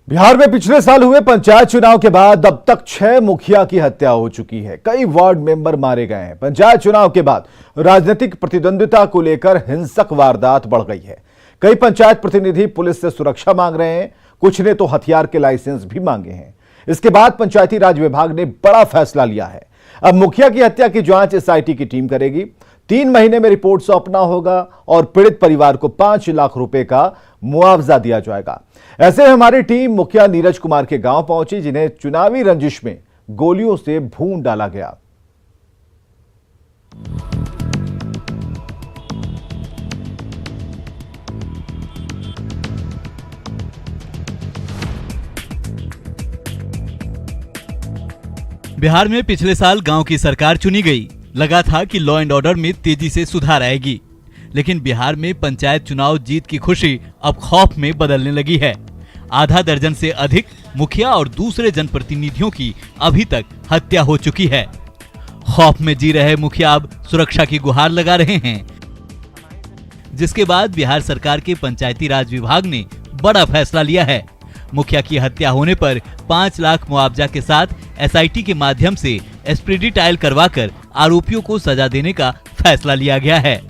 बिहार में पिछले साल हुए पंचायत चुनाव के बाद अब तक 6 मुखिया की हत्या हो चुकी है। कई वार्ड मेंबर मारे गए हैं। पंचायत चुनाव के बाद राजनीतिक प्रतिद्वंदिता को लेकर हिंसक वारदात बढ़ गई है। कई पंचायत प्रतिनिधि पुलिस से सुरक्षा मांग रहे हैं, कुछ ने तो हथियार के लाइसेंस भी मांगे हैं। इसके बाद पंचायती राज विभाग ने बड़ा फैसला लिया है। अब मुखिया की हत्या की जांच एसआईटी की टीम करेगी। 3 महीने में रिपोर्ट सौंपना होगा और पीड़ित परिवार को 5 लाख रुपए का मुआवजा दिया जाएगा। ऐसे में हमारी टीम मुखिया नीरज कुमार के गांव पहुंची, जिन्हें चुनावी रंजिश में गोलियों से भून डाला गया। बिहार में पिछले साल गांव की सरकार चुनी गई। लगा था कि लॉ एंड ऑर्डर में तेजी से सुधार आएगी, लेकिन बिहार में पंचायत चुनाव जीत की खुशी अब खौफ में बदलने लगी है। आधा दर्जन से अधिक मुखिया और दूसरे जनप्रतिनिधियों की अभी तक हत्या हो चुकी है। खौफ में जी रहे मुखिया अब सुरक्षा की गुहार लगा रहे हैं, जिसके बाद बिहार सरकार के पंचायती राज विभाग ने बड़ा फैसला लिया है। मुखिया की हत्या होने पर 5 लाख मुआवजा के साथ एसआईटी के माध्यम से एसपीडी ट्रायल करवाकर आरोपियों को सजा देने का फैसला लिया गया है।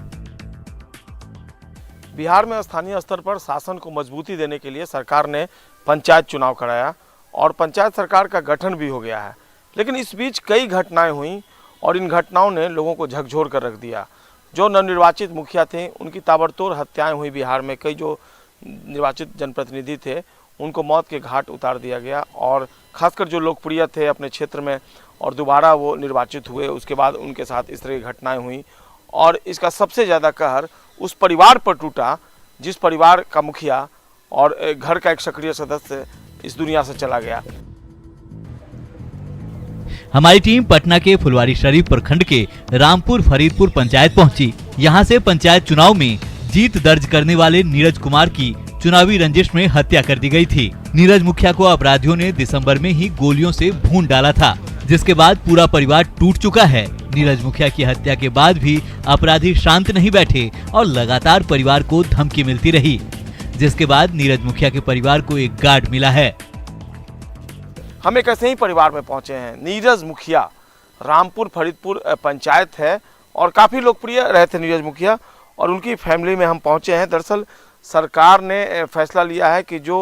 बिहार में स्थानीय स्तर पर शासन को मजबूती देने के लिए सरकार ने पंचायत चुनाव कराया और पंचायत सरकार का गठन भी हो गया है। लेकिन इस बीच कई घटनाएं हुई और इन घटनाओं ने लोगों को झकझोर कर रख दिया। जो नवनिर्वाचित मुखिया थे उनकी ताबड़तोड़ हत्याएं हुई। बिहार में कई जो निर्वाचित जनप्रतिनिधि थे उनको मौत के घाट उतार दिया गया और खासकर जो लोकप्रिय थे अपने क्षेत्र में और दोबारा वो निर्वाचित हुए, उसके बाद उनके साथ इस तरह की घटनाएं हुई। और इसका सबसे ज़्यादा कहर उस परिवार पर टूटा जिस परिवार का मुखिया और घर का एक सक्रिय सदस्य इस दुनिया से चला गया। हमारी टीम पटना के फुलवारीशरीफ प्रखंड के रामपुर फरीदपुर पंचायत पहुंची। यहां से पंचायत चुनाव में जीत दर्ज करने वाले नीरज कुमार की चुनावी रंजिश में हत्या कर दी गई थी। नीरज मुखिया को अपराधियों ने दिसंबर में ही गोलियों से भून डाला था, जिसके बाद पूरा परिवार टूट चुका है। नीरज मुखिया की हत्या के बाद भी अपराधी शांत नहीं बैठे और लगातार परिवार को धमकी मिलती रही, जिसके बाद नीरज मुखिया के परिवार को एक गार्ड मिला है। हम एक ऐसे ही परिवार में पहुंचे हैं। नीरज मुखिया रामपुर फरीदपुर पंचायत है और काफ़ी लोकप्रिय रहे थे नीरज मुखिया, और उनकी फैमिली में हम पहुंचे हैं। दरअसल सरकार ने फैसला लिया है कि जो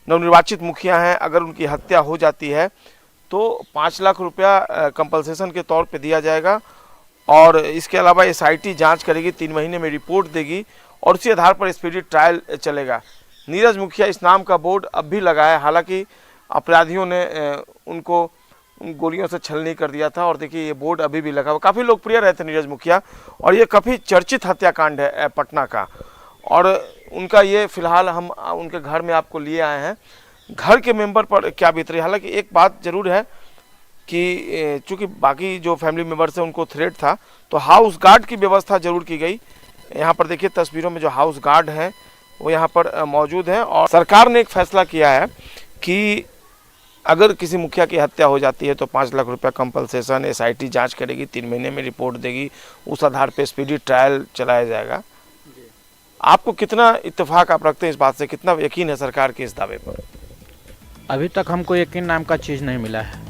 नवनिर्वाचित मुखिया हैं अगर उनकी हत्या हो जाती है तो 5 लाख रुपया कंपलसेशन के तौर पे दिया जाएगा और इसके अलावा एसआईटी जांच करेगी, 3 महीने में रिपोर्ट देगी और उसी आधार पर स्पीडी ट्रायल चलेगा। नीरज मुखिया इस नाम का बोर्ड अब भी लगा है, हालांकि अपराधियों ने उनको गोलियों से छलनी कर दिया था और देखिए ये बोर्ड अभी भी लगा हुआ। काफ़ी लोकप्रिय रहे थे नीरज मुखिया और ये काफ़ी चर्चित हत्याकांड है पटना का, और उनका ये फिलहाल हम उनके घर में आपको लिए आए हैं। घर के मेंबर पर क्या बीत रही है, हालांकि एक बात जरूर है कि चूंकि बाकी जो फैमिली मेंबर्स हैं उनको थ्रेट था तो हाउस गार्ड की व्यवस्था जरूर की गई। यहाँ पर देखिए तस्वीरों में जो हाउस गार्ड हैं वो यहाँ पर मौजूद हैं और सरकार ने एक फैसला किया है कि अगर किसी मुखिया की हत्या हो जाती है तो 5 लाख रुपया कंपलसेशन, एसआईटी जांच करेगी, 3 महीने में रिपोर्ट देगी, उस आधार पर स्पीडी ट्रायल चलाया जाएगा। आपको कितना इत्तेफाक आप रखते हैं इस बात से, कितना यकीन है सरकार के इस दावे पर? अभी तक हमको यकीन नाम का चीज नहीं मिला है।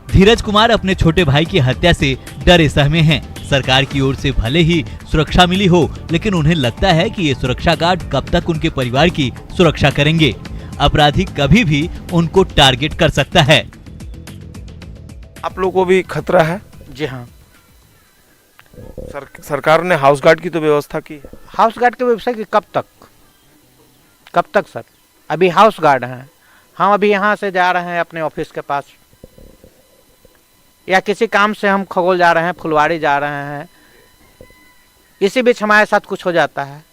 धीरज कुमार अपने छोटे भाई की हत्या से डरे सहमे हैं। सरकार की ओर से भले ही सुरक्षा मिली हो, लेकिन उन्हें लगता है कि ये सुरक्षा गार्ड कब तक उनके परिवार की सुरक्षा करेंगे। अपराधी कभी भी उनको टारगेट कर सकता है। आप लोगों को भी खतरा है? जी हाँ, सरकार ने हाउस गार्ड की तो व्यवस्था की है। हाउस गार्ड की व्यवस्था की कब तक सर? अभी हाउस गार्ड हैं, हम अभी यहाँ से जा रहे हैं अपने ऑफिस के पास या किसी काम से हम खगोल जा रहे हैं, फुलवारी जा रहे हैं, इसी बीच हमारे साथ कुछ हो जाता है।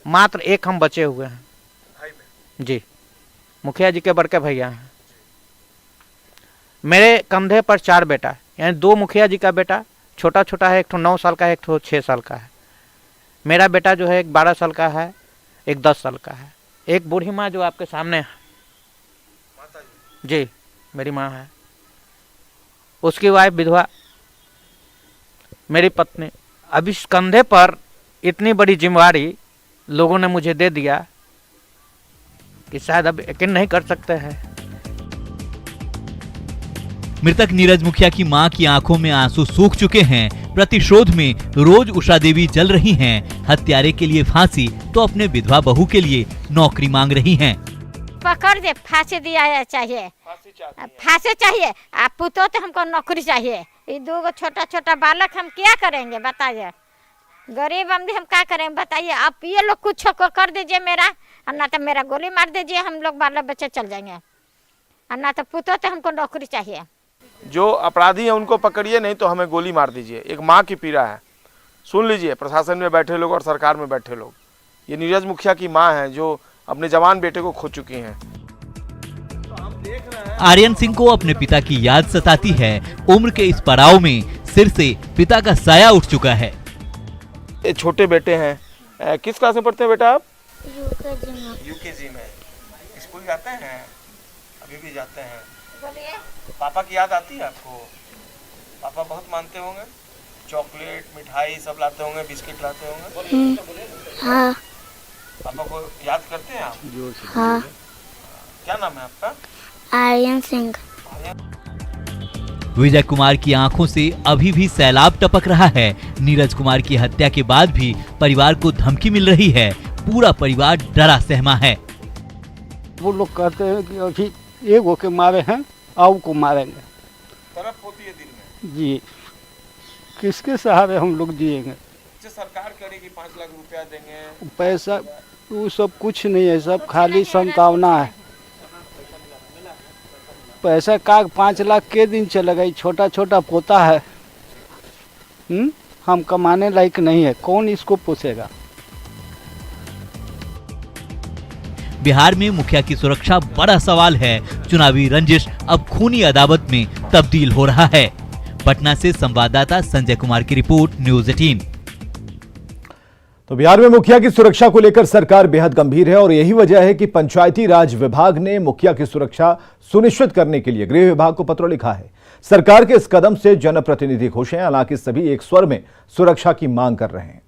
मात्र एक हम बचे हुए हैं जी, मुखिया जी के बड़के भैया हैं। मेरे कंधे पर 4 बेटा, यानी 2 मुखिया जी का बेटा, छोटा छोटा है, एक तो 9 साल का है, एक तो 6 साल का है। मेरा बेटा जो है एक 12 साल का है, एक 10 साल का है। एक बूढ़ी माँ जो आपके सामने है जी, मेरी माँ है, उसकी वाइफ विधवा, मेरी पत्नी। अब इस कंधे पर इतनी बड़ी जिम्मेवारी लोगों ने मुझे दे दिया कि शायद अब यकीन नहीं कर सकते हैं। मृतक नीरज मुखिया की मां की आंखों में आंसू सूख चुके हैं। प्रतिशोध में रोज उषा देवी जल रही हैं। हत्यारे के लिए फांसी तो अपने विधवा बहू के लिए नौकरी मांग रही हैं। पकड़ दे, फांसी दिया चाहिए, फांसी चाहिए। आप पुतो तो हमको नौकरी चाहिए। ये दो छोटा छोटा बालक हम क्या करेंगे बताइए, गरीब आदमी हम क्या करेंगे बताइए। आप ये लोग कुछ कर दीजिए मेरा, और ना तो मेरा गोली मार दीजिए, हम लोग बाल बच्चे चल जाएंगे, और ना तो पुतो तो हमको नौकरी चाहिए। जो अपराधी हैं उनको पकड़िए, नहीं तो हमें गोली मार दीजिए। एक माँ की पीड़ा है, सुन लीजिए प्रशासन में बैठे लोग और सरकार में बैठे लोग। ये नीरज मुखिया की माँ है जो अपने जवान बेटे को खो चुकी हैं। आर्यन सिंह को अपने पिता की याद सताती है। उम्र के इस पड़ाव में सिर से पिता का साया उठ चुका है। ये छोटे बेटे हैं, किस क्लास में पढ़ते हैं बेटा आप? यूकेजी में। स्कूल जाते हैं? अभी भी जाते हैं। पापा की याद आती है आपको? पापा बहुत मानते होंगे, चॉकलेट मिठाई सब लाते होंगे, बिस्किट लाते होंगे। हाँ। पापा को याद करते हैं आप? हाँ। क्या नाम है आपका? आर्यन सिंह। विजय कुमार की आंखों से अभी भी सैलाब टपक रहा है। नीरज कुमार की हत्या के बाद भी परिवार को धमकी मिल रही है। पूरा परिवार डरा सहमा है। वो लोग कहते हैं कि अभी एगो के मारे हैं, आओ को मारेंगे। तरफ होती है दिल में जी, किसके सहारे हम लोग जिएंगे? जो सरकार करेगी 5 लाख रुपया देंगे, पैसा वो सब कुछ नहीं है, सब खाली संतावना है। पैसा का 5 लाख के दिन चलेगा? छोटा छोटा पोता है, हम कमाने लायक नहीं है, कौन इसको पोसेगा? बिहार में मुखिया की सुरक्षा बड़ा सवाल है। चुनावी रंजिश अब खूनी अदावत में तब्दील हो रहा है। पटना से संवाददाता संजय कुमार की रिपोर्ट, न्यूज़ 18। तो बिहार में मुखिया की सुरक्षा को लेकर सरकार बेहद गंभीर है और यही वजह है कि पंचायती राज विभाग ने मुखिया की सुरक्षा सुनिश्चित करने के लिए गृह विभाग को पत्र लिखा है। सरकार के इस कदम से जनप्रतिनिधि खुश हैं, हालांकि सभी एक स्वर में सुरक्षा की मांग कर रहे हैं।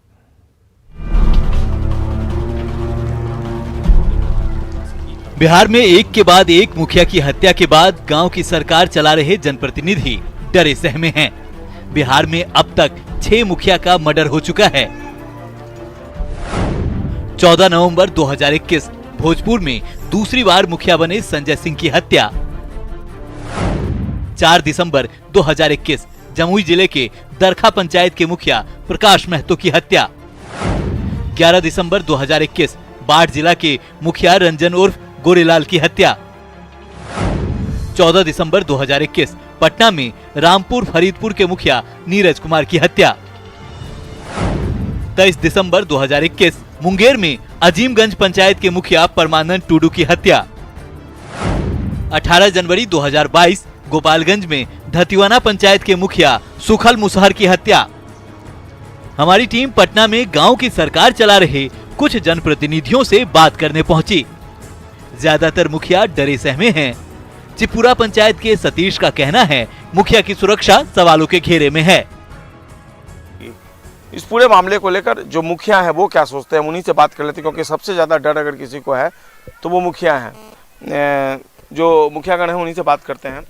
बिहार में एक के बाद एक मुखिया की हत्या के बाद गांव की सरकार चला रहे जनप्रतिनिधि डरे सहमे हैं। बिहार में अब तक 6 मुखिया का मर्डर हो चुका है। 14 नवंबर 2021 भोजपुर में दूसरी बार मुखिया बने संजय सिंह की हत्या। 4 दिसंबर 2021 जमुई जिले के दरखा पंचायत के मुखिया प्रकाश महतो की हत्या। 11 दिसंबर 2021 बाढ़ जिला के मुखिया रंजन उर्फ गोरेलाल की हत्या। 14 दिसंबर 2021 पटना में रामपुर फरीदपुर के मुखिया नीरज कुमार की हत्या। 23 दिसंबर 2021 मुंगेर में अजीमगंज पंचायत के मुखिया परमानंद टुडू की हत्या। 18 जनवरी 2022 गोपालगंज में धतिवाना पंचायत के मुखिया सुखल मुसहर की हत्या। हमारी टीम पटना में गांव की सरकार चला रहे कुछ जनप्रतिनिधियों से बात करने पहुंची। ज्यादातर मुखिया डरे सहमे हैं। चिपुरा पंचायत के सतीश का कहना है मुखिया की सुरक्षा सवालों के घेरे में है। इस पूरे मामले को लेकर जो मुखिया है वो क्या सोचते हैं, उन्हीं से बात कर लेते हैं, क्योंकि सबसे ज़्यादा डर अगर किसी को है तो वो मुखिया हैं। जो मुखियागण हैं उन्हीं से बात करते हैं।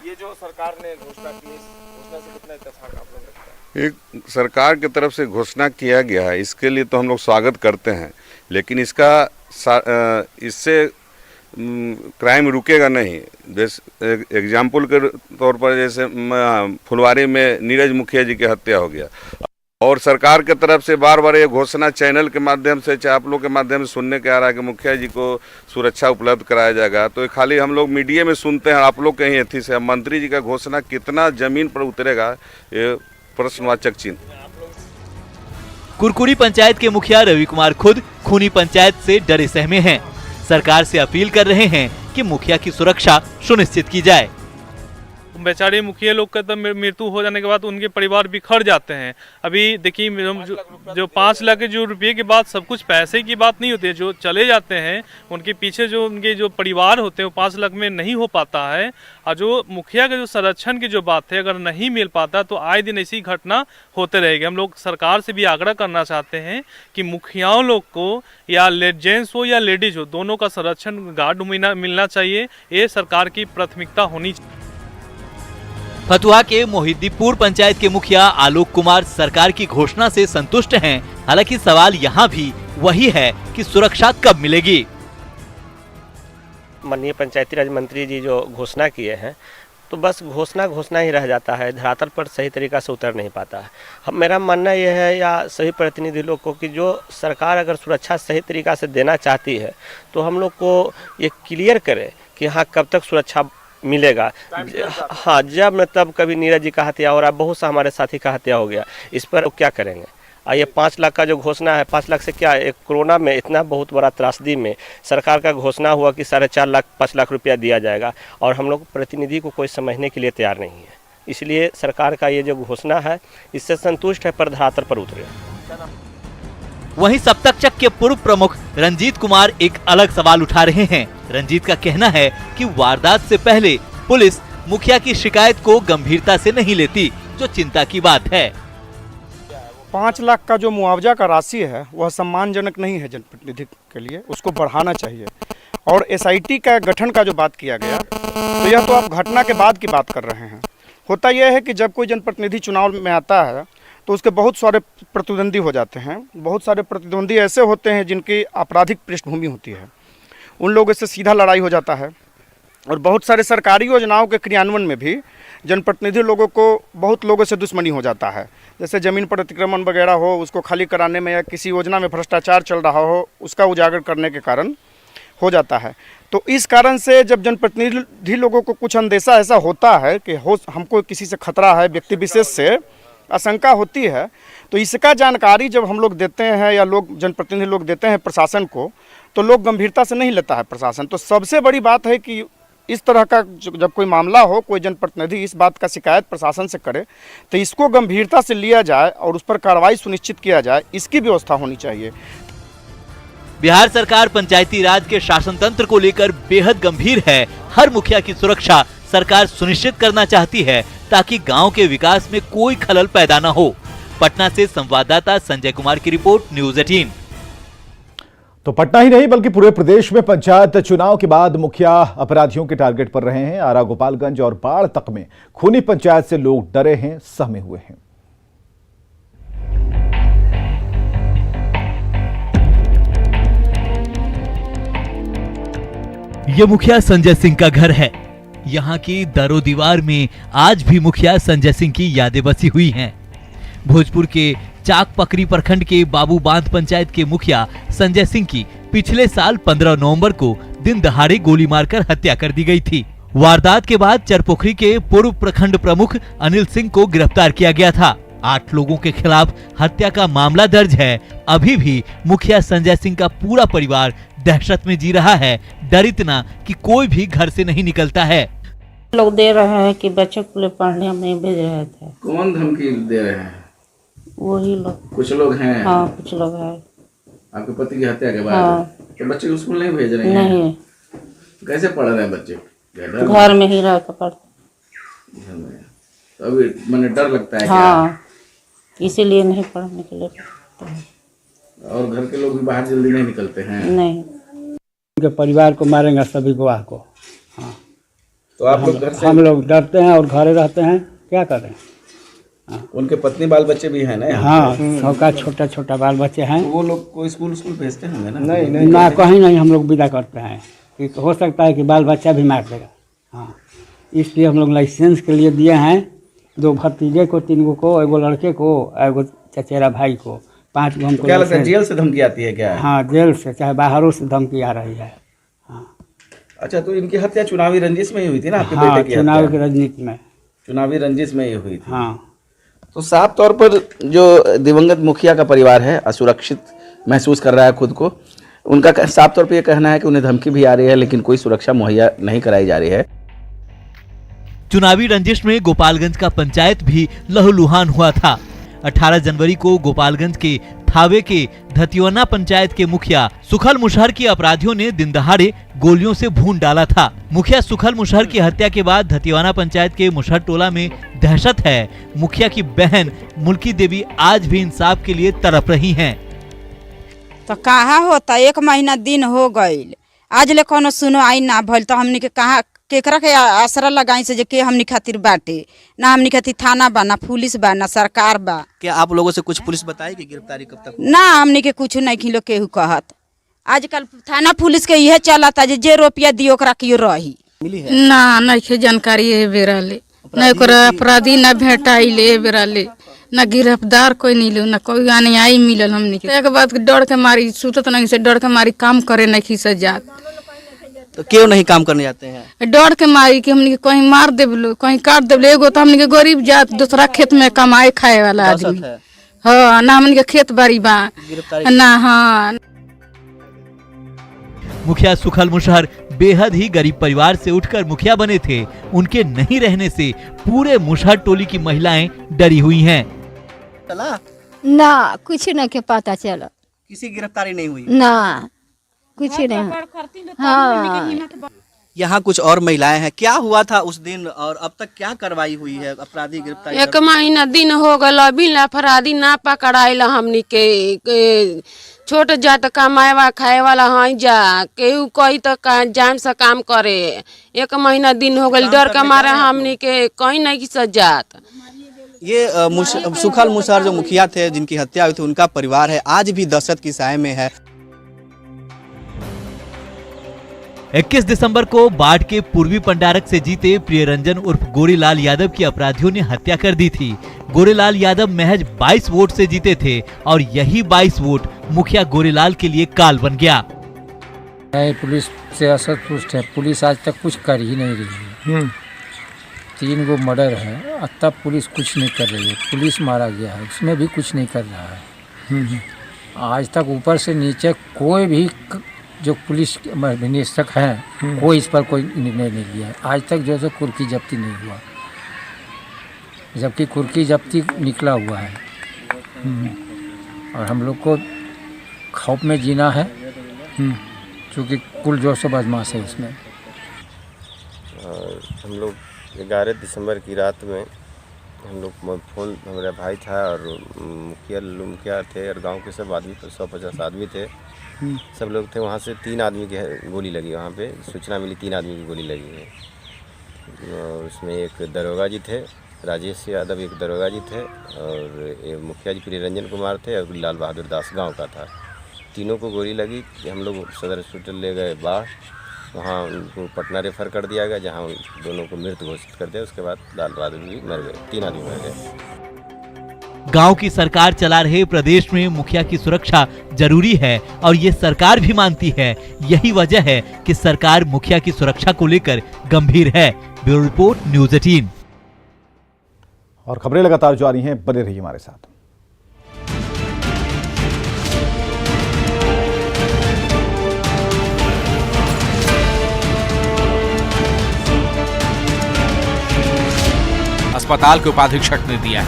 ये जो सरकार ने घोषणा की, घोषणा से कितना इत्तेफाक आप लोग रखते हैं? एक सरकार की तरफ से घोषणा किया गया है, इसके लिए तो हम लोग स्वागत करते हैं, लेकिन इससे क्राइम रुकेगा नहीं। जैसे एग्जाम्पल के तौर पर जैसे फुलवारी में नीरज मुखिया जी की हत्या हो गया, और सरकार के तरफ से बार बार ये घोषणा चैनल के माध्यम से, चाहे आप लोग के माध्यम से सुनने के आ रहा है कि मुखिया जी को सुरक्षा उपलब्ध कराया जाएगा, तो खाली हम लोग मीडिया में सुनते हैं। आप लोग के ही एथी से मंत्री जी का घोषणा कितना जमीन पर उतरेगा, ये प्रश्नवाचक चिन्ह। कुरकुरी पंचायत के मुखिया रवि कुमार खुद खूनी पंचायत से डरे सहमे हैं। सरकार से अपील कर रहे हैं कि मुखिया की सुरक्षा सुनिश्चित की जाए। बेचारे मुखिया लोग का तो मृत्यु हो जाने के बाद उनके परिवार बिखर जाते हैं। अभी देखिए जो 5 लाख जो रुपये की बात, सब कुछ पैसे की बात नहीं होती है। जो चले जाते हैं उनके पीछे जो उनके जो परिवार होते हैं वो 5 लाख में नहीं हो पाता है। और जो मुखिया के जो संरक्षण की जो बात है, अगर नहीं मिल पाता तो आए दिन ऐसी घटना होते रहेगी। हम लोग सरकार से भी आग्रह करना चाहते हैं कि मुखियाओं लोग को या जेंट्स हो या लेडीज हो, दोनों का संरक्षण गार्ड मिलना चाहिए। ये सरकार की प्राथमिकता होनी चाहिए। फतुहा के मोहिद्दीपुर पंचायत के मुखिया आलोक कुमार सरकार की घोषणा से संतुष्ट हैं। हालांकि सवाल यहाँ भी वही है कि सुरक्षा कब मिलेगी। माननीय पंचायती राज मंत्री जी जो घोषणा किए हैं, तो बस घोषणा ही रह जाता है, धरातल पर सही तरीका से उतर नहीं पाता है। मेरा मानना यह है, या सभी प्रतिनिधि लोग को, कि जो सरकार अगर सुरक्षा सही तरीका से देना चाहती है तो हम लोग को ये क्लियर करे कि हाँ कब तक सुरक्षा मिलेगा। हाँ, जब मतलब कभी नीरज जी का हत्या हो रहा है, बहुत सा हमारे साथी का हत्या हो गया, इस पर क्या करेंगे? ये 5 लाख का जो घोषणा है, 5 लाख से क्या, एक कोरोना में इतना बहुत बड़ा त्रासदी में सरकार का घोषणा हुआ कि 4.5 लाख 5 लाख रुपया दिया जाएगा, और हम लोग प्रतिनिधि को कोई समझने के लिए तैयार नहीं है। इसलिए सरकार का ये जो घोषणा है, इससे संतुष्ट है, पर धरातल पर उतरे। वहीं सप्तकचक के पूर्व प्रमुख रंजीत कुमार एक अलग सवाल उठा रहे हैं। रंजीत का कहना है कि वारदात से पहले पुलिस मुखिया की शिकायत को गंभीरता से नहीं लेती, जो चिंता की बात है। 5 लाख का जो मुआवजा का राशि है वह सम्मानजनक नहीं है जनप्रतिनिधि के लिए, उसको बढ़ाना चाहिए। और एसआईटी का गठन का जो बात किया गया, तो यह तो आप घटना के बाद की बात कर रहे हैं। होता यह है कि जब कोई जनप्रतिनिधि चुनाव में आता है तो उसके बहुत सारे प्रतिद्वंदी हो जाते हैं। बहुत सारे प्रतिद्वंदी ऐसे होते हैं जिनकी आपराधिक पृष्ठभूमि होती है, उन लोगों से सीधा लड़ाई हो जाता है। और बहुत सारे सरकारी योजनाओं के क्रियान्वयन में भी जनप्रतिनिधि लोगों को बहुत लोगों से दुश्मनी हो जाता है। जैसे ज़मीन पर अतिक्रमण वगैरह हो, उसको खाली कराने में, या किसी योजना में भ्रष्टाचार चल रहा हो, उसका उजागर करने के कारण हो जाता है। तो इस कारण से जब जनप्रतिनिधि लोगों को कुछ अंदेशा ऐसा होता है कि हमको किसी से खतरा है, व्यक्ति विशेष से आशंका होती है, तो इसका जानकारी जब हम लोग देते हैं या लोग जनप्रतिनिधि लोग देते हैं प्रशासन को, तो लोग गंभीरता से नहीं लेता है प्रशासन। तो सबसे बड़ी बात है कि इस तरह का जब कोई मामला हो, कोई जनप्रतिनिधि इस बात का शिकायत प्रशासन से करे, तो इसको गंभीरता से लिया जाए और उस पर कार्रवाई सुनिश्चित किया जाए, इसकी व्यवस्था होनी चाहिए। बिहार सरकार पंचायती राज के शासन तंत्र को लेकर बेहद गंभीर है। हर मुखिया की सुरक्षा सरकार सुनिश्चित करना चाहती है, ताकि गांव के विकास में कोई खलल पैदा न हो। पटना से संवाददाता संजय कुमार की रिपोर्ट, न्यूज़ 18। तो पटना ही नहीं बल्कि पूरे प्रदेश में पंचायत चुनाव के बाद मुखिया अपराधियों के टारगेट पर रहे हैं। आरा, गोपालगंज और बाढ़ तक में खूनी पंचायत से लोग डरे हैं, सहमे हुए हैं। ये मुखिया संजय सिंह का घर है। यहाँ की दरो दीवार में आज भी मुखिया संजय सिंह की यादें बसी हुई हैं। भोजपुर के चाक पकरी प्रखंड के बाबू बांध पंचायत के मुखिया संजय सिंह की पिछले साल 15 नवंबर को दिन दहाड़े गोली मारकर हत्या कर दी गई थी। वारदात के बाद चरपोखरी के पूर्व प्रखंड प्रमुख अनिल सिंह को गिरफ्तार किया गया था। 8 लोगों के खिलाफ हत्या का मामला दर्ज है। अभी भी मुखिया संजय सिंह का पूरा परिवार दहशत में जी रहा है, डर इतना कि कोई भी घर से नहीं निकलता है। लोग दे रहे हैं कि बच्चे को पढ़ने हम नहीं भेज रहे थे। कौन धमकी दे रहे हैं? वही लोग। कुछ लोग हैं? हाँ, कुछ लोग हैं। आपके पति की हत्या के बाद? हाँ। तो बच्चे को स्कूल नहीं भेज रहे हैं? नहीं। कैसे पढ़ रहे हैं बच्चे? घर में ही रह कर पढ़ते। घर में। तो अभी मैंने डर लगता है। हाँ, इसीलिए नहीं पढ़ने के लिए। और घर के लोग भी बाहर जल्दी नहीं निकलते हैं? नहीं। उनके परिवार को मारेंगे, सभी गवाह को। हाँ। तो आप लोग घर से? हम लोग डरते हैं और घरे रहते हैं, क्या करें। हाँ। उनके पत्नी बाल बच्चे भी हैं ना? हाँ, सबका छोटा छोटा बाल बच्चे हैं। तो वो लोग को स्कूल भेजते होंगे ना? नहीं ना, कहीं नहीं। हम लोग विदा करते हैं कि हो सकता है कि बाल बच्चा भी मार देगा। हाँ, इसलिए हम लोग लाइसेंस के लिए दिए हैं। 2 भतीजे को, 3 को, एगो लड़के को, एगो चचेरा भाई को, 5 गो हमको। क्या लगता है जेल से धमकी आती है क्या? हाँ, जेल से चाहे बाहरों से धमकी आ रही है। हाँ। अच्छा, तो इनकी हत्या चुनावी रंजिश में ही हुई थी ना? आपके हाँ, बेटे की चुनावी रंजिश में। चुनावी रंजिश में ही हुई थी। हाँ। तो साफ तौर पर जो दिवंगत मुखिया का परिवार है असुरक्षित महसूस कर रहा है खुद को। उनका साफ तौर पर यह कहना है कि उन्हें धमकी भी आ रही है, लेकिन कोई सुरक्षा मुहैया नहीं कराई जा रही है। चुनावी रंजिश में गोपालगंज का पंचायत भी लहूलुहान हुआ था। 18 जनवरी को गोपालगंज के थावे के धतिवना पंचायत के मुखिया सुखल मुशहर की अपराधियों ने दिन दहाड़े गोलियों से भून डाला था। मुखिया सुखल मुशहर की हत्या के बाद धतिवना पंचायत के मुशहर टोला में दहशत है। मुखिया की बहन मुल्की देवी आज भी इंसाफ के लिए तड़प रही हैं। तो कहाँ होता, 1 महीना दिन हो गईल, आज ले कोनो सुनवाई ना भइल, तो हमनी के कहाँ केकरा के आसरा लगाई से जे के हमनी खातिर बाटे, ना हमनी खातिर थाना बा, ना पुलिस बा, ना सरकार बा। क्या आप लोगों से कुछ पुलिस बताई कि गिरफ्तारी कब तक? ना हमनी के कुछ नहीं खिलो केहू कहत। आजकल थाना पुलिस के यह चलता जे रुपया दियो ओकरा क्यों रही। मिली है ना नहीं के जानकारी है बेराले, न ओकरा अपराधी न भेटाइले बेराले, न गिरफ्तार कोई नहीं लो, न कोई अन्यायी मिलल हमनी के। एक बात डर के मारी सुतत नहीं से, डर के मारी काम करे नहीं खिस जात। तो क्यों नहीं काम करने जाते हैं? डर के मारी कि हमनी के कहीं मार देबलो, कहीं काट देबलो। एगो तो हमनी के गरीब जात, दूसरा खेत में कमाए खाए वाला आदमी। हाँ, ना हमनी के खेत बाड़ी बा ना। हाँ, मुखिया सुखल मुशहर बेहद ही गरीब परिवार से उठकर मुखिया बने थे। उनके नहीं रहने से पूरे मुशहर टोली की महिलाएं डरी हुई हैं। ना कुछ नहीं के पता चला, किसी गिरफ्तारी नहीं हुई ना कुछ नहीं। हाँ, यहाँ कुछ और महिलाएं हैं, क्या हुआ था उस दिन और अब तक क्या कार्रवाई हुई है? अपराधी गिरफ्तारी 1 महीना दिन हो गल, अभी अपराधी ना पकड़ाइला। हमनी के छोट जात कमाए खाए वाला है जा, केहू कोई तो जान से काम करे। 1 महीना दिन हो गल, डर के मारे हमनी के कहीं नहीं सजात। ये सुखल मुशहर जो मुखिया थे जिनकी हत्या हुई थी, उनका परिवार है आज भी दहशत की साए में है। 21 दिसंबर को बाढ़ के पूर्वी पंडारक से जीते प्रियरंजन उर्फ गोरीलाल यादव की अपराधियों ने हत्या कर दी थी। गोरीलाल यादव महज 22 वोट से जीते थे और यही 22 वोट मुखिया गोरीलाल के लिए काल बन गया। पुलिस से असंतुष्ट है, पुलिस आज तक कुछ कर ही नहीं रही है। 3 गो मर्डर है, अब तक पुलिस कुछ नहीं कर रही है। पुलिस मारा गया है, उसमें भी कुछ नहीं कर रहा है। आज तक ऊपर से नीचे कोई भी जो पुलिस निरीक्षक हैं, कोई इस पर कोई निर्णय नहीं लिया है। आज तक जो है कुर्की जब्ती नहीं हुआ, जबकि कुर्की जब्ती निकला हुआ है। और हम लोग को खौफ में जीना है, क्योंकि कुल जो सो बदमाश है उसमें। हम लोग 11 दिसंबर की रात में हम लोग फ़ोन, हमारा भाई था और मुखिया थे और गांव के सब आदमी 150 आदमी थे, सब लोग थे। वहाँ से 3 आदमी की गोली लगी, वहाँ पे सूचना मिली 3 आदमी की गोली लगी है। और उसमें एक दरोगा जी थे, राजेश यादव एक दरोगा जी थे, और एक मुखिया जी प्रियरंजन कुमार थे, और लाल बहादुर दास गांव का था। तीनों को गोली लगी। हम लोग सदर हॉस्पिटल ले गए बाढ़, वहाँ उनको पटना रेफर कर दिया गया, जहाँ दोनों को मृत घोषित कर दिया। उसके बाद लाल बहादुर भी मर गए, 3 आदमी मर गए। गांव की सरकार चला रहे प्रदेश में मुखिया की सुरक्षा जरूरी है और ये सरकार भी मानती है। यही वजह है कि सरकार मुखिया की सुरक्षा को लेकर गंभीर है। Bureau report, news 18। और खबरें लगातार जारी हैं, बने रहिए हमारे साथ। अस्पताल के उपाधीक्षक ने दिया है।